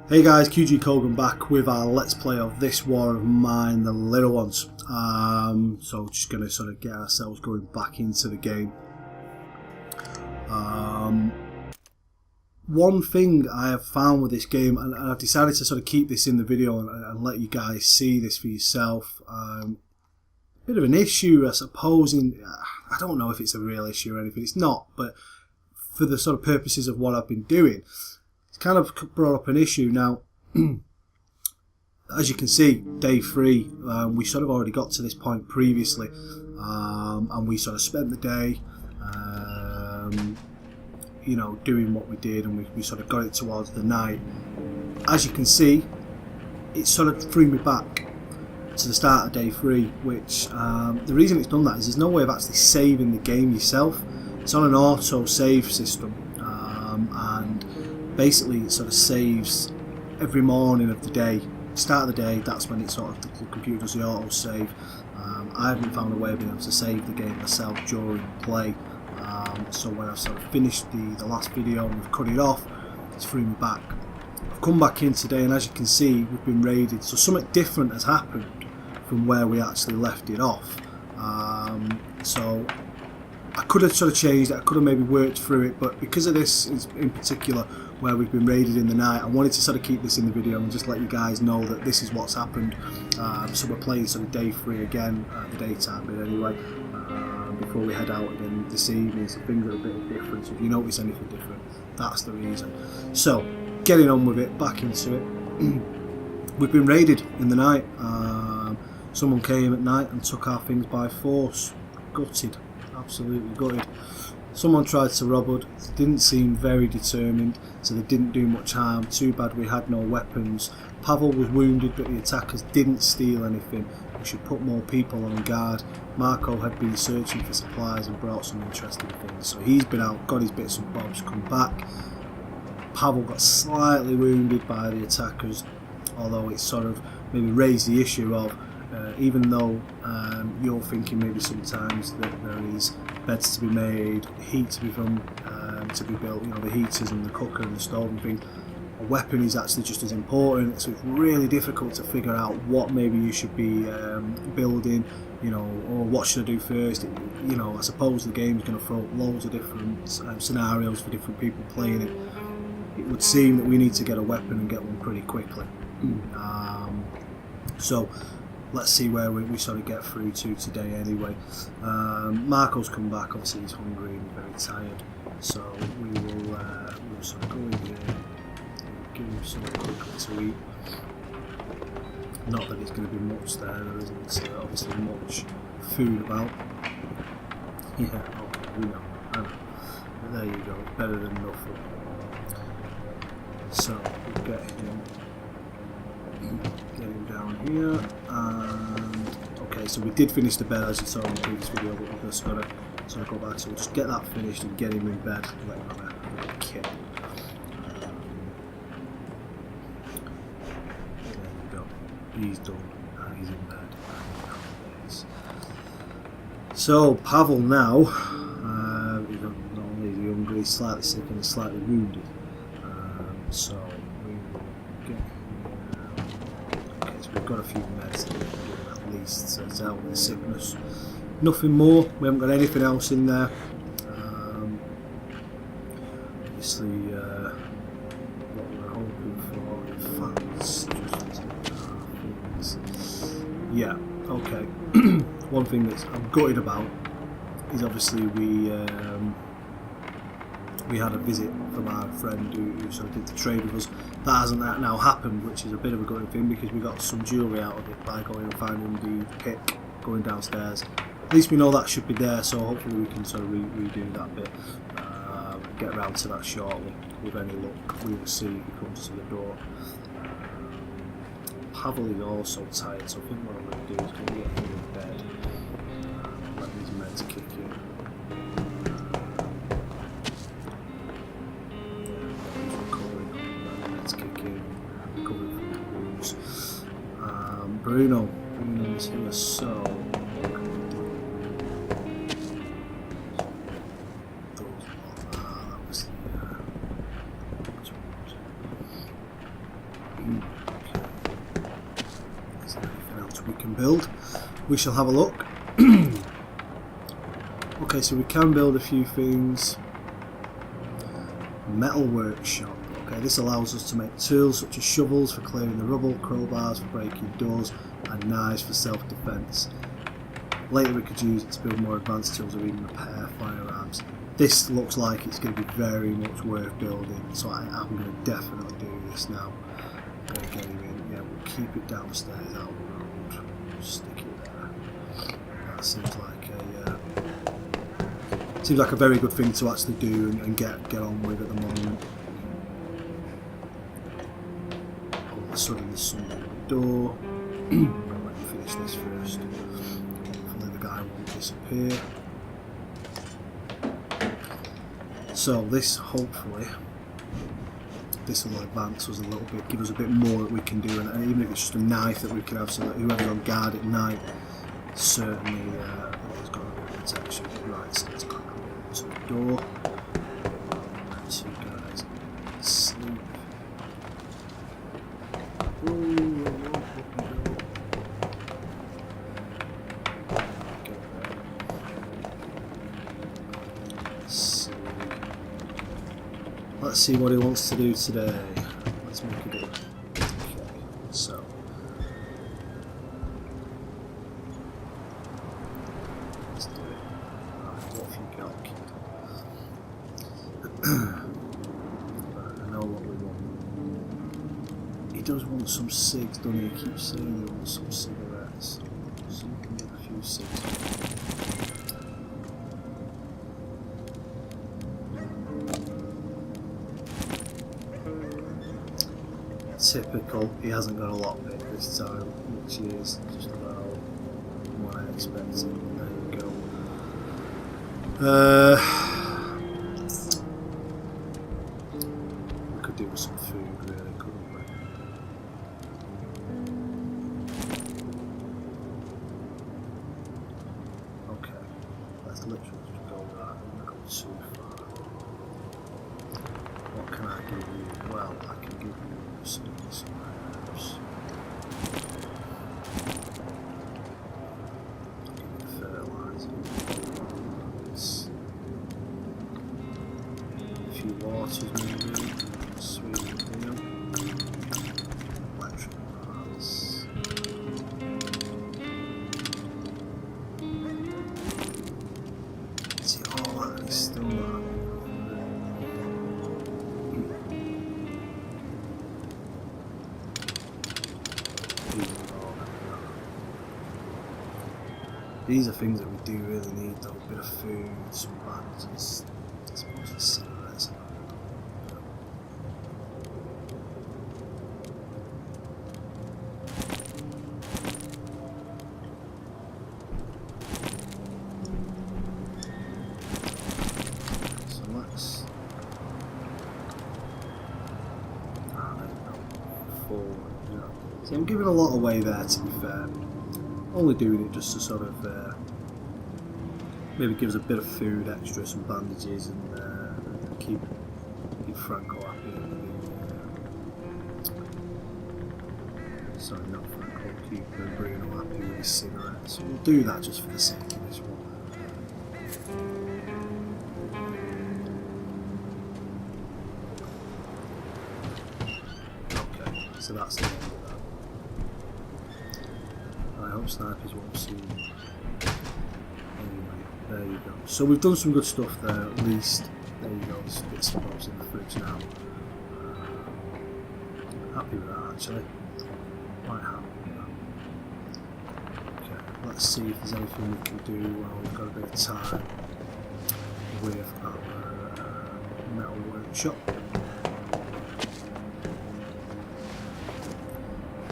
Hey guys, QG Kogan back with our Let's Play of This War of Mine, The Little Ones. So just going to sort of get ourselves going back into the game. One thing I have found with this game, and I've decided to sort of keep this in the video and let you guys see this for yourself. Bit of an issue, I suppose. I don't know if it's a real issue or anything. It's not, but for the sort of purposes of what I've been doing, it's kind of brought up an issue. Now, as you can see, day 3, we sort of already got to this point previously, and we sort of spent the day, you know, doing what we did, and we sort of got it towards the night. As you can see, it sort of threw me back to the start of day 3, which the reason it's done that is there's no way of actually saving the game yourself. It's on an auto save system, and basically it sort of saves every morning of the day. Start of the day, that's when it sort of, the computer does the auto save. I haven't found a way of being able to save the game myself during play, so when I've sort of finished the last video and we've cut it off, it's threw me back. I've come back in today, and as you can see, we've been raided, so something different has happened from where we actually left it off. So I could have sort of changed it, I could have maybe worked through it, but because of this in particular, where we've been raided in the night, I wanted to sort of keep this in the video and just let you guys know that this is what's happened. So we're playing sort of day 3 again, the daytime bit anyway, before we head out again this evening, so things are a bit different. So if you notice anything different, that's the reason. So, getting on with it, back into it. We've been raided in the night. Someone came at night and took our things by force. Gutted. Absolutely gutted. Someone tried to rob us, didn't seem very determined, so they didn't do much harm. Too bad we had no weapons. Pavel was wounded, but the attackers didn't steal anything. We should put more people on guard. Marco had been searching for supplies and brought some interesting things, so he's been out, got his bits and bobs, come back. Pavel got slightly wounded by the attackers, although it sort of maybe raised the issue of, even though you're thinking maybe sometimes that there is beds to be made, heat to be to be built, you know, the heaters and the cooker and the stove and things, a weapon is actually just as important. So it's really difficult to figure out what maybe you should be building, you know, or what should I do first. You know, I suppose the game's going to throw loads of different scenarios for different people playing it. It would seem that we need to get a weapon and get one pretty quickly. So let's see where we sort of get through to today anyway. Marco's come back, obviously he's hungry and very tired, so we'll sort of go in here, give him something quickly to eat. Not that it's going to be much there isn't obviously much food about. Yeah, okay, we know, I know. But there you go, it's better than nothing. So we'll get him down here, and okay, so we did finish the bed as you saw in the previous video, but we've just got to sort of go back, so we'll just get that finished and get him in bed, let him have a little kip. There you go, he's done, and he's in bed. So Pavel now, not only is he hungry, he's slightly sick and slightly wounded, so we will get him. Okay, so we've got a few meds to give him at least, so it's out with the sickness. Nothing more, we haven't got anything else in there. Obviously, what we're hoping for, in fact, yeah, okay. One thing that I'm gutted about is obviously we had a visit from our friend who sort of did the trade with us. That hasn't now happened, which is a bit of a gutting thing because we got some jewellery out of it by going and finding the pick going downstairs. At least we know that should be there, so hopefully we can sort of redo that bit, get around to that shortly. With any luck, we will see if he comes to the door. Pavel is also tired, so I think what I'm going to do is going to get him in bed, let these meds kick in. Bruno's here, so that was can build. We shall have a look. Okay, so we can build a few things. Metal workshop. Okay, this allows us to make tools such as shovels for clearing the rubble, crowbars for breaking doors, and knives for self-defense. Later we could use it to build more advanced tools or even repair firearms. This looks like it's going to be very much worth building, so I'm going to definitely do this now. I'm going to get him in. Yeah, we'll keep it downstairs out the road. Stick it there. That seems like a very good thing to actually do and get on with at the moment. All of a sudden there's something at the door. Let me finish this first. Hopefully the guy won't disappear. So this, hopefully, this will advance us a little bit, give us a bit more that we can do, and even if it's just a knife that we can have, so that whoever's on guard at night certainly has got a bit of protection. Right, so let's crack on to the door. Two guys asleep. Let's see what he wants to do today. Let's make it up. Okay, so let's do it. Right, what have you got, kid? I know what we want. He does want some cigs, doesn't he? He keeps saying he wants some cigarettes. So we can get a few cigs. Typical, he hasn't got a lockpick this time, which is just about what I expected. There we go. We could do with some food, really, couldn't we? Okay, let's literally just go right, I'm not going too far. What can I give you? Well, I can give you some herbs. Fertilizer. A few waters maybe. Sweet meal. Electric bars. See all that is still that. These are things that we do really need though, a bit of food, some bandages, as much as cigarettes. So let's... See, I'm giving a lot away there, to be fair. Only doing it just to sort of maybe give us a bit of food extra, some bandages, and keep Franco happy. Sorry, not Franco, keep Bruno happy with his cigarettes. We'll do that just for the sake of this one. Okay, so that's the end of that. I hope snipers won't see me. Anyway, there you go. So we've done some good stuff there, at least. There you go, there's bits and bobs in the fridge now. Happy with that, actually. Quite happy with that. Okay, let's see if there's anything we can do while we've got a bit of time with our metal workshop.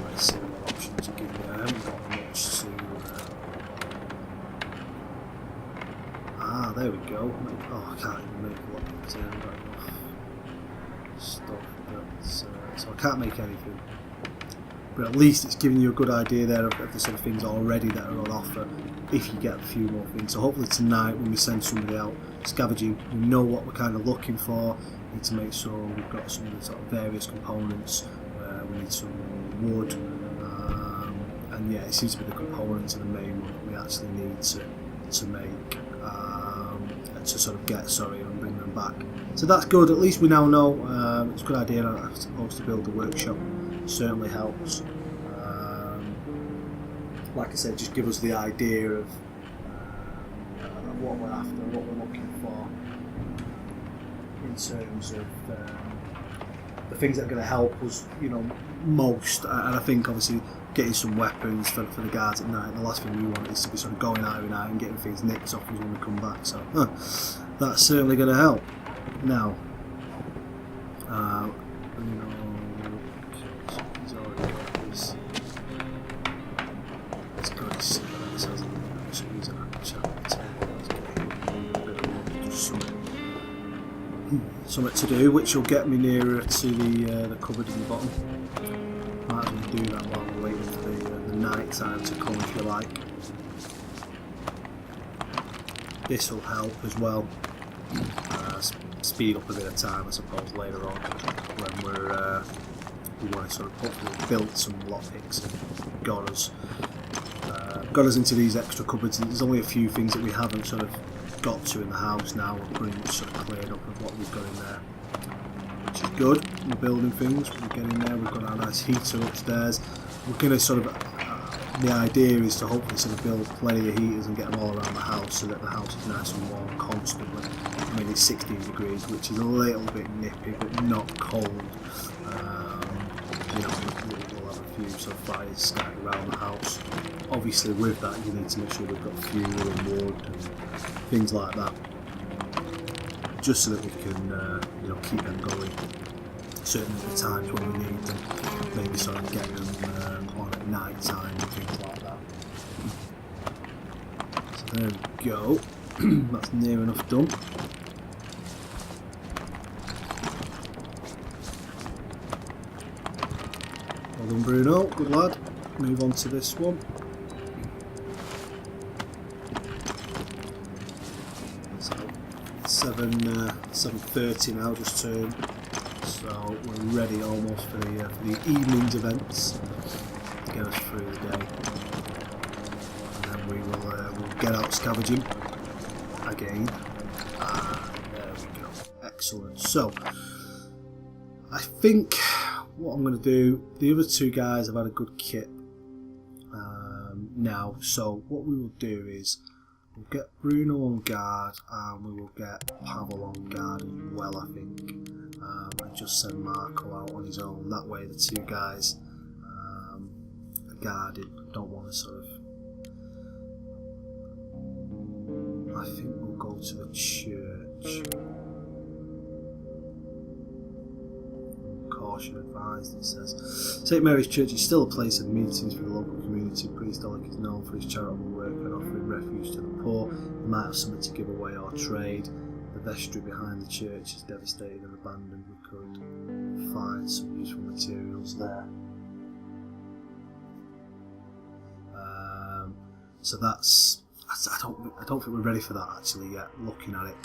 Let's see what options are given there. I haven't got much to... there we go. Oh, I can't even make a lot of stuff. But, so I can't make anything. But at least it's giving you a good idea there of the sort of things already that are on offer if you get a few more things. So hopefully tonight when we send somebody out scavenging, we know what we're kind of looking for. We need to make sure we've got some of the sort of various components. We need some wood, and yeah, it seems to be the components of the main one that we actually need to make, to sort of get, and bring them back. So that's good. At least we now know. It's a good idea. I suppose to build the workshop certainly helps. Like I said, just give us the idea of what we're after, what we're looking for in terms of the things that are going to help us, most. And I think obviously getting some weapons for the guards at night. The last thing we want is to be sort of going out and out and getting things nicked off us when we come back. So that's certainly going to help. Now, he's already got this. It's got his cigarettes, hasn't he? So he's an actual something to do, which will get me nearer to the cupboard in the bottom. Might as well do that while we're waiting for the night time to come, if you like. This will help as well. Speed up a bit of time, I suppose, later on when we want to sort of hopefully build some lockpicks and got us into these extra cupboards. There's only a few things that we haven't sort of got to in the house now. We're pretty much sort of cleared up of what we've got in there, which is good. We're building things, we're getting there. We've got our nice heater upstairs. We're going to sort of the idea is to hopefully sort of build plenty of heaters and get them all around the house so that the house is nice and warm constantly. I mean, it's 16 degrees, which is a little bit nippy, but not cold. We'll have a few sort of fires scattered around the house. Obviously, with that, you need to make sure we've got fuel and wood and things like that, just so that we can, keep them going. Certainly, at the times when we need them, maybe sort of get them on at night time and things like that. So there we go. That's near enough done. Well done, Bruno. Good lad. Move on to this one. So 7:30 now, just turned. So we're ready almost for the evening's events to get us through the day, and then we'll get out scavenging again. There we go. Excellent. So I think what I'm going to do, the other two guys have had a good kit now, so what we will do is we'll get Bruno on guard and we will get Pavel on guard as well, I think, and just send Marco out on his own. That way the two guys are guarded. Don't want to sort of... I think we'll go to the church. Caution advised, it says. St Mary's Church is still a place of meetings for the local community. Priest Alec is known for his charitable work and offering refuge to the poor. He might have something to give away or trade. The vestry behind the church is devastated and abandoned. We could find some useful materials there. So that's... I don't think we're ready for that actually yet, looking at it.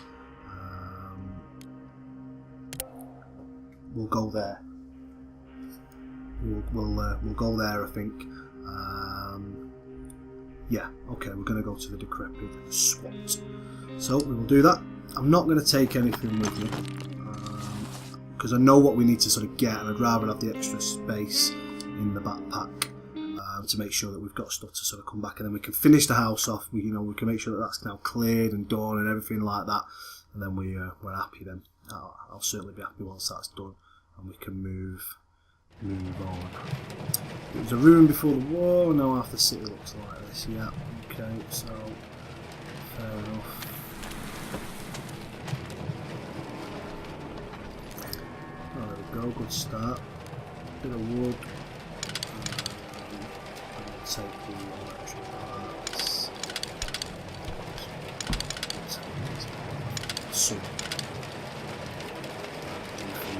We'll go there. We'll go there, I think. Yeah, okay, we're going to go to the decrepit SWAT. So we will do that. I'm not going to take anything with me because I know what we need to sort of get, and I'd rather have the extra space in the backpack to make sure that we've got stuff to sort of come back, and then we can finish the house off. We can make sure that that's now cleared and done and everything like that, and then we're happy. Then I'll certainly be happy once that's done, and we can move on. It was a ruin before the war. Now half the city looks like this. Yeah. Okay. So fair enough. Oh, there we go. Good start. Bit of wood. Take the electric parts. So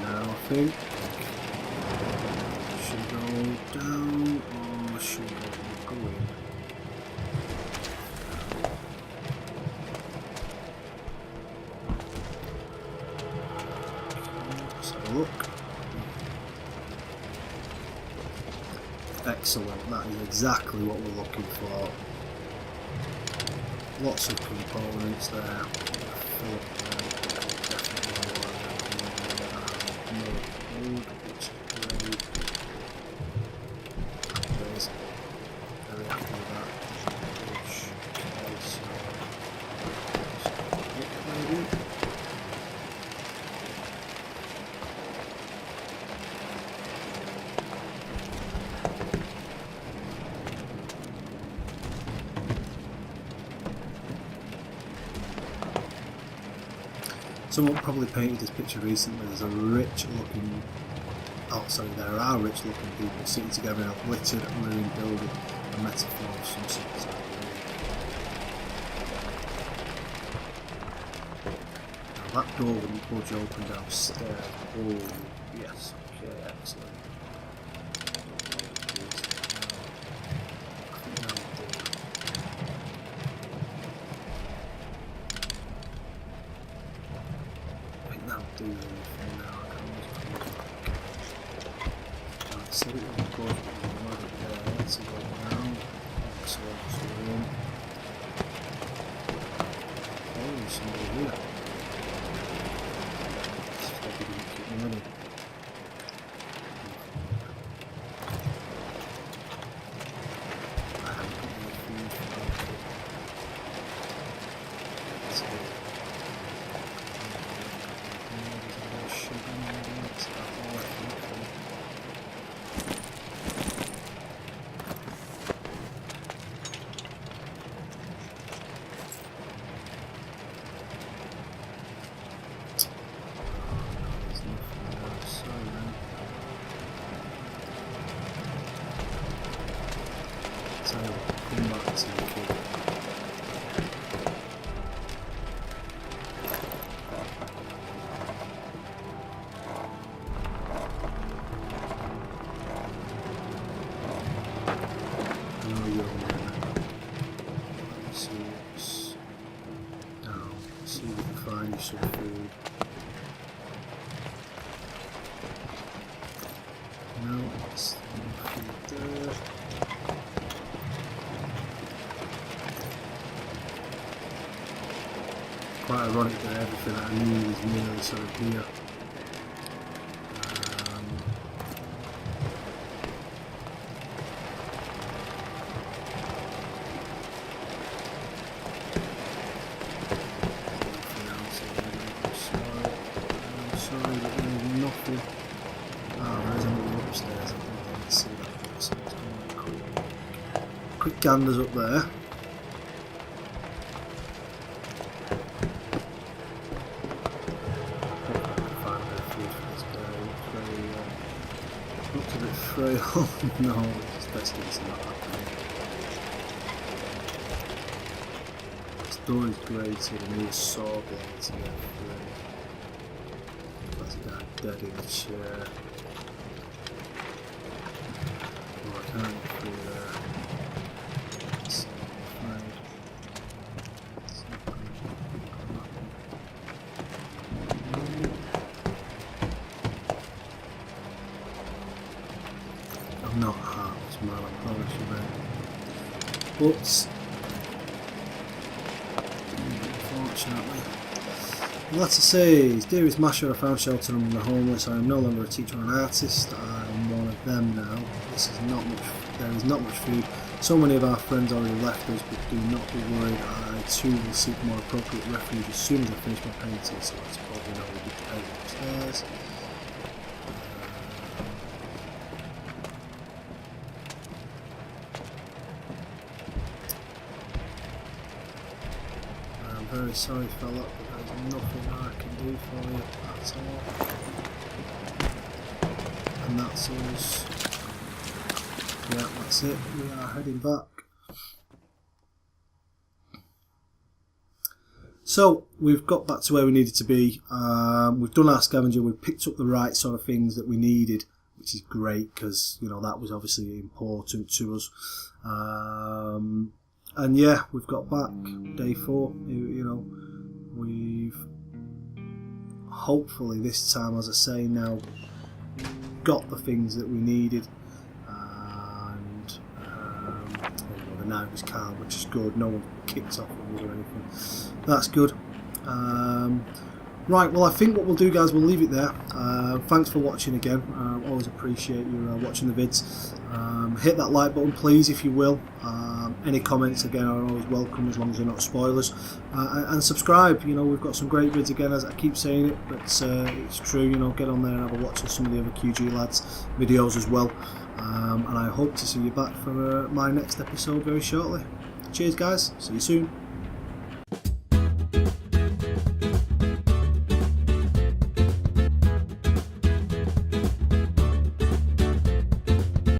now I think should go down or should we go in? Let's have a look. Excellent, that is exactly what we're looking for. Lots of components there. Fill up there. Definitely more wood, which is great. Very happy with that. Okay, so maybe. Someone probably painted this picture recently. There's a rich looking, there are rich looking people sitting together in a littered, ruined building, a metaphor of some sort. Now that door wouldn't budge open downstairs. Oh, yes, okay, excellent. Do anything now. I can always come back. So it will go right there to go down. So just in. Oh, there's somebody here. This is like he didn't keep me running. I haven't got any food for that. That's it. So come back to the kid. See what's down. See if we can find you some food. No, it's no food there. Quite ironic that everything that I need is nearly sort of here. Sorry, but there's nothing. Ah, there's another upstairs. I didn't see that. So quick ganders up there. Looks a bit frail. No, it's best it's not happening. This door is grated and need a saw blade to get through. That's a guy dead in a chair. Oh, I can't get through there. It's afraid. It's not going to happen. I'm not heartless, man, I promise you, mate. But unfortunately, let's say, dearest Masher, I found shelter among the homeless. I am no longer a teacher or an artist. I am one of them now. There is not much food. So many of our friends already left us, but do not be worried. I too will seek more appropriate refuge as soon as I finish my painting. So I suppose we know we'll be painting upstairs. I'm very sorry, fella, but there's nothing I can do for you at all. And that's us. Yeah, that's it. We are heading back. So we've got back to where we needed to be. We've done our scavenger. We've picked up the right sort of things that we needed, which is great because that was obviously important to us. And yeah, we've got back day 4. We've hopefully this time, as I say now, got the things that we needed. And night with his car, which is good. No one kicked off with us or anything. That's good. Right, well, I think what we'll do, guys, we'll leave it there. Thanks for watching again. Always appreciate you watching the vids. Hit that like button, please, if you will. Any comments, again, are always welcome, as long as they're not spoilers. And subscribe. You know, we've got some great vids, again, as I keep saying it, but it's true. You know, get on there and have a watch of some of the other QG lads' videos as well. And I hope to see you back for my next episode very shortly. Cheers, guys. See you soon.